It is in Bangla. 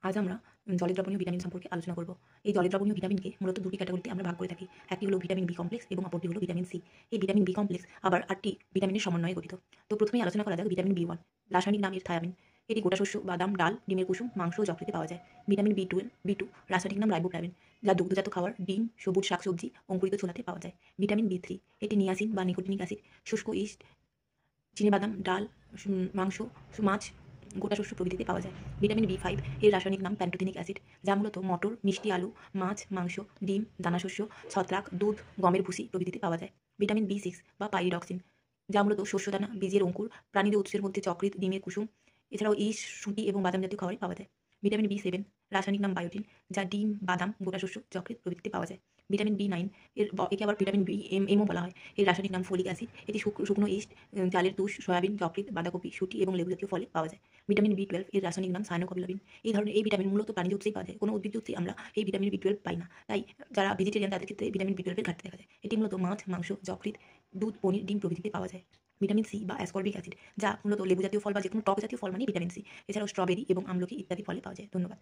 আজ আমরা জলে দ্রবণীয় ভিটামিন সম্পর্কে আলোচনা করব। এই জলে দ্রবণীয় ভিটামিনকে মূলত দুটি ক্যাটাগরিতে আমরা ভাগ করে থাকি। একটি হলো ভিটামিন বি কমপ্লেক্স এবং অপরটি হলো ভিটামিন সি। এই ভিটামিন বি কমপ্লেক্স আবার ৮টি ভিটামিনের সমন্বয়ে গঠিত। তো প্রথমেই আলোচনা করা যাক ভিটামিন বি1। রাসায়নিক নাম এর থায়ামিন। এটি গোটা শস্য, বাদাম, ডাল, ডিমের কুসুম, মাংস ও যকৃতে পাওয়া যায়। ভিটামিন বি টু রাসায়নিক নাম রাইবোফ্লাভিন, যা দুগ্ধজাত খাবার, ডিম, সবুজ শাকসবজি, অঙ্কুরিত ছোলাতে পাওয়া যায়। ভিটামিন বি3 এটি নিয়াসিন বা নিকোটিনিক অ্যাসিড, শুষ্ক ইস্ট, চিনিবাদাম, ডাল, মাংস, মাছ, গোটা শস্য প্রভৃতিতে পাওয়া যায়। ভিটামিন বি5 এর রাসায়নিক নাম প্যান্টোথেনিক অ্যাসিড, যা মূলত মটর, মিষ্টি আলু, মাছ, মাংস, ডিম, দানাশস্য, ছত্রাক, দুধ, গমের ভুসি প্রভৃতিতে পাওয়া যায়। ভিটামিন বি6 বা পাইরিডক্সিন, যা মূলত শস্যদানা, বীজের অঙ্কুর, প্রাণীজ উৎসের মধ্যে যকৃৎ, ডিমের কুসুম, এছাড়াও ইস্ট, সুঁটি এবং বাদাম জাতীয় খাবারে পাওয়া যায়। ভিটামিন বি7 রাসায়নিক নাম বায়োটিন, যা ডিম, বাদাম, গোটা শস্য, যকৃৎ প্রভৃতিতে পাওয়া যায়। ভিটামিন বি9 একে আবার ভিটামিন এমও বলা হয়। এর রাসায়নিক নাম ফোলিক অ্যাসিড। এটি শুকনো ইস্ট, চালের তুষ, সয়াবিন, যকৃৎ, বাঁধাকপি, শুঁটি এবং লেবু জাতীয় ফলে পাওয়া যায়। ভিটামিন বি12 এর রাসায়নিক নাম সায়ানোকোবিলামিন। এই ভিটামিন মূলত প্রাণীজ উৎসেই পাওয়া যায়। কোনো উদ্ভিজ্জ উৎসে আমরা এই ভিটামিন বি12 পাই না। তাই যারা ভেজিটেরিয়ান তাদের ক্ষেত্রে ভিটামিন বি12 এর ঘাটতি দেখা যায়। এটি মূলত মাছ, মাংস, যকৃৎ, দুধ, পনির, ডিম প্রভৃতিতে পাওয়া যায়। ভিটামিন সি বা অ্যাসকর্বিক অ্যাসিড, যা মূলত লেবু জাতীয় ফল বা যেকোনো টক জাতীয় ফল মানেই ভিটামিন সি। এছাড়াও স্ট্রবেরি এবং আমলকি ইত্যাদি ফলে পাওয়া যায়। ধন্যবাদ।